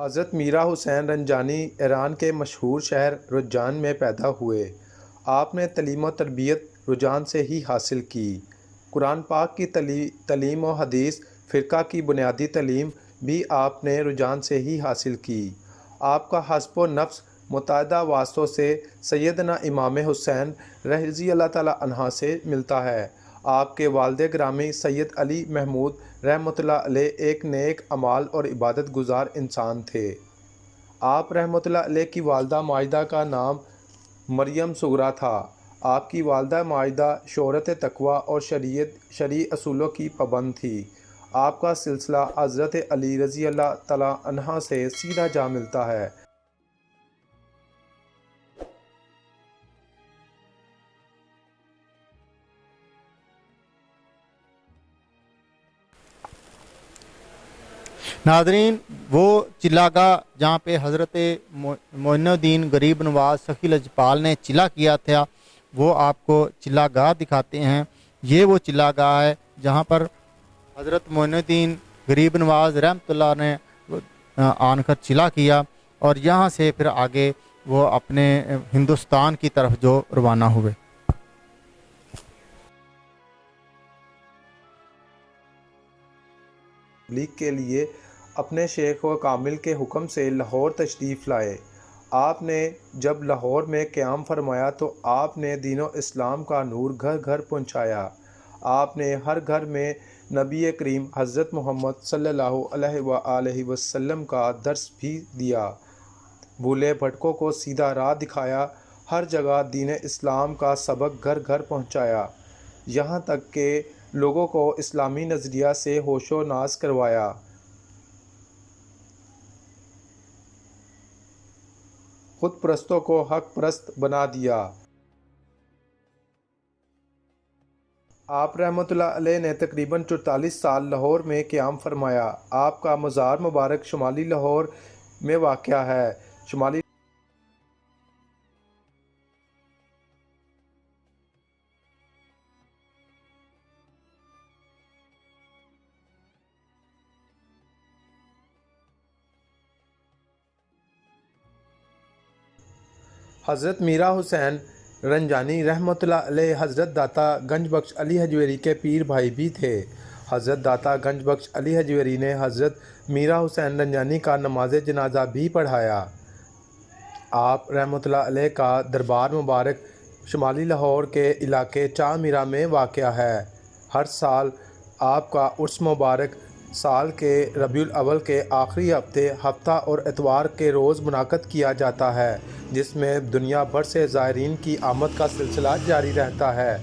حضرت میرا حسین رنجانی ایران کے مشہور شہر رجان میں پیدا ہوئے۔ آپ نے تعلیم و تربیت رجان سے ہی حاصل کی۔ قرآن پاک کی تعلیم و حدیث فرقہ کی بنیادی تعلیم بھی آپ نے رجان سے ہی حاصل کی۔ آپ کا حسب و نفس متعدد واسطوں سے سیدنا امام حسین رضی اللہ تعالیٰ عنہ سے ملتا ہے۔ آپ کے والد گرامی سید علی محمود رحمۃ اللہ علیہ ایک نیک اعمال اور عبادت گزار انسان تھے۔ آپ رحمۃ اللہ علیہ کی والدہ ماجدہ کا نام مریم صغریٰ تھا۔ آپ کی والدہ ماجدہ شہرت تقویٰ اور شرعی اصولوں کی پابند تھی۔ آپ کا سلسلہ حضرت علی رضی اللہ تعالیٰ عنہ سے سیدھا جا ملتا ہے۔ ناظرین، وہ چلہ گاہ جہاں پہ حضرت معین الدین غریب نواز سخی لجپال نے چلہ کیا تھا، وہ آپ کو چلہ گاہ دکھاتے ہیں۔ یہ وہ چلہ گاہ ہے جہاں پر حضرت معین الدین غریب نواز رحمۃ اللہ نے آن کر چلہ کیا، اور یہاں سے پھر آگے وہ اپنے ہندوستان کی طرف جو روانہ ہوئے۔ تبلیغ کے لیے اپنے شیخ و کامل کے حکم سے لاہور تشریف لائے۔ آپ نے جب لاہور میں قیام فرمایا تو آپ نے دین و اسلام کا نور گھر گھر پہنچایا۔ آپ نے ہر گھر میں نبی کریم حضرت محمد صلی اللہ علیہ وآلہ وسلم کا درس بھی دیا، بھولے بھٹکوں کو سیدھا راہ دکھایا، ہر جگہ دین اسلام کا سبق گھر گھر پہنچایا، یہاں تک کہ لوگوں کو اسلامی نظریہ سے ہوش و ناز کروایا۔ خود پرستوں کو حق پرست بنا دیا۔ آپ رحمۃ اللہ علیہ نے تقریباً 44 سال لاہور میں قیام فرمایا۔ آپ کا مزار مبارک شمالی لاہور میں واقع ہے۔ شمالی حضرت میرا حسین رنجانی رحمۃ اللہ علیہ حضرت داتا گنج بخش علی حجویری کے پیر بھائی بھی تھے۔ حضرت داتا گنج بخش علی حجویری نے حضرت میرا حسین رنجانی کا نماز جنازہ بھی پڑھایا۔ آپ رحمۃ اللہ علیہ کا دربار مبارک شمالی لاہور کے علاقے چاہ میرا میں واقع ہے۔ ہر سال آپ کا عرس مبارک سال کے ربیع الاول کے آخری ہفتہ اور اتوار کے روز منعقد کیا جاتا ہے، جس میں دنیا بھر سے زائرین کی آمد کا سلسلہ جاری رہتا ہے۔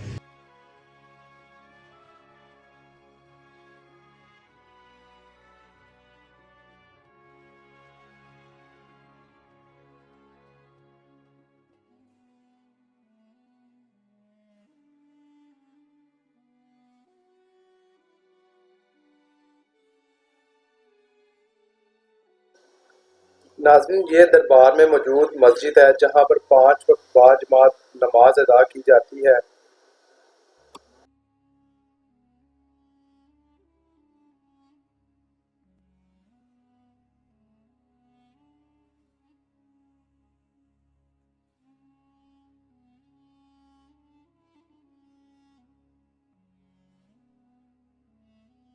ناظرین، یہ دربار میں موجود مسجد ہے جہاں پر 5 وقت باجماعت نماز ادا کی جاتی ہے۔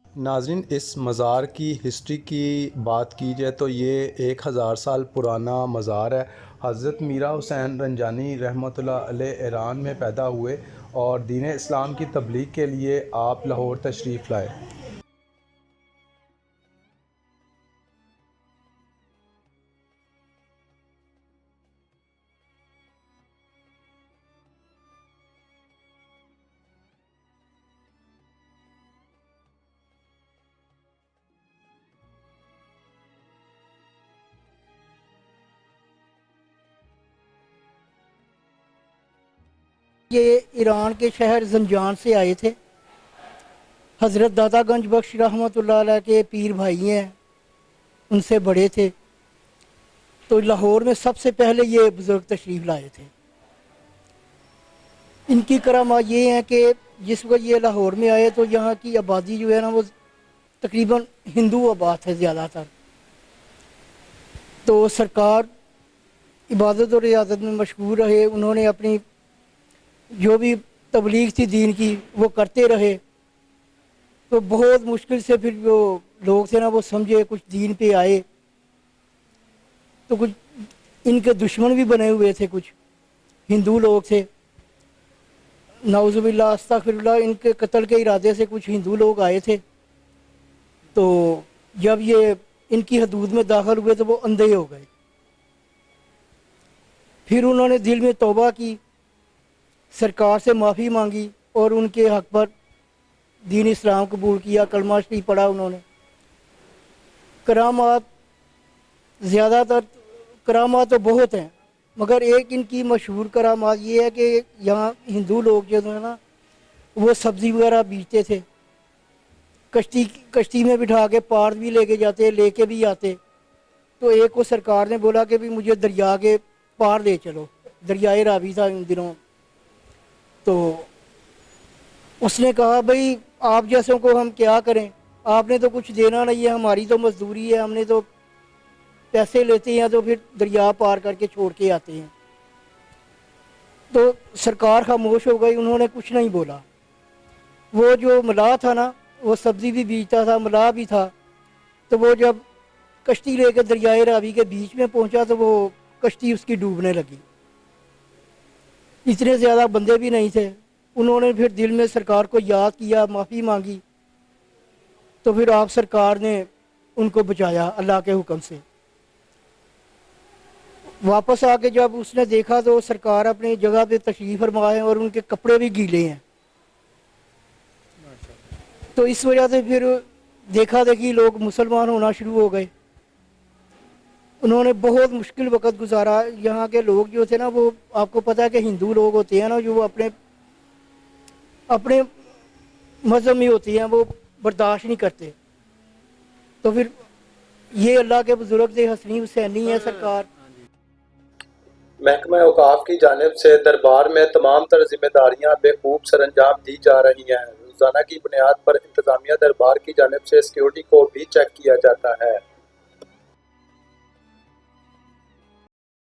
ناظرین، اس مزار کی ہسٹری کی بات کی جائے تو یہ 1000 سال پرانا مزار ہے۔ حضرت میرا حسین رنجانی رحمۃ اللہ علیہ ایران میں پیدا ہوئے اور دین اسلام کی تبلیغ کے لیے آپ لاہور تشریف لائے۔ یہ ایران کے شہر زنجان سے آئے تھے۔ حضرت داتا گنج بخش رحمۃ اللہ علیہ کے پیر بھائی ہیں، ان سے بڑے تھے، تو لاہور میں سب سے پہلے یہ بزرگ تشریف لائے تھے۔ ان کی کرامات یہ ہیں کہ جس وقت یہ لاہور میں آئے تو یہاں کی آبادی جو ہے نا وہ تقریباً ہندو آباد ہے زیادہ تر۔ تو سرکار عبادت اور ریاضت میں مشغول رہے. انہوں نے اپنی جو بھی تبلیغ تھی دین کی وہ کرتے رہے. تو بہت مشکل سے پھر جو لوگ تھے نا وہ سمجھے, کچھ دین پہ آئے. تو کچھ ان کے دشمن بھی بنے ہوئے تھے, کچھ ہندو لوگ تھے, نعوذ باللہ استغفر اللہ, ان کے قتل کے ارادے سے کچھ ہندو لوگ آئے تھے. تو جب یہ ان کی حدود میں داخل ہوئے تو وہ اندھے ہو گئے. پھر انہوں نے دل میں توبہ کی, سرکار سے معافی مانگی اور ان کے حق پر دین اسلام قبول کیا, کلمہ شریف پڑھا انہوں نے. کرامات زیادہ تر کرامات تو بہت ہیں, مگر ایک ان کی مشہور کرامات یہ ہے کہ یہاں ہندو لوگ جو ہے نا وہ سبزی وغیرہ بیچتے تھے, کشتی میں بٹھا کے پار بھی لے کے جاتے, لے کے بھی آتے. تو ایک کو سرکار نے بولا کہ بھی مجھے دریا کے پار لے چلو, دریائے راوی تھا ان دنوں. تو اس نے کہا بھائی آپ جیسوں کو ہم کیا کریں, آپ نے تو کچھ دینا نہیں ہے, ہماری تو مزدوری ہے, ہم نے تو پیسے لیتے ہیں تو پھر دریا پار کر کے چھوڑ کے آتے ہیں. تو سرکار خاموش ہو گئی, انہوں نے کچھ نہیں بولا. وہ جو ملاح تھا نا وہ سبزی بھی بیچتا تھا, ملاح بھی تھا. تو وہ جب کشتی لے کے دریائے راوی کے بیچ میں پہنچا تو وہ کشتی اس کی ڈوبنے لگی. اتنے زیادہ بندے بھی نہیں تھے. انہوں نے پھر دل میں سرکار کو یاد کیا, معافی مانگی. تو پھر آپ سرکار نے ان کو بچایا اللہ کے حکم سے. واپس آ کے جب اس نے دیکھا تو سرکار اپنی جگہ پہ تشریف فرما ہے اور ان کے کپڑے بھی گیلے ہیں. تو اس وجہ سے پھر دیکھا دیکھی لوگ مسلمان ہونا شروع ہو گئے. انہوں نے بہت مشکل وقت گزارا. یہاں کے لوگ جو تھے نا وہ آپ کو پتہ ہے کہ ہندو لوگ ہوتے ہیں نا جو اپنے مذہب میں ہوتے ہیں, وہ برداشت نہیں کرتے. تو پھر یہ اللہ کے بزرگ تھے, حسنی حسینی ہے سرکار. محکمہ اوقاف کی جانب سے دربار میں تمام تر ذمہ داریاں بے خوب سر انجام دی جا رہی ہیں. روزانہ کی بنیاد پر انتظامیہ دربار کی جانب سے سیکیورٹی کو بھی چیک کیا جاتا ہے.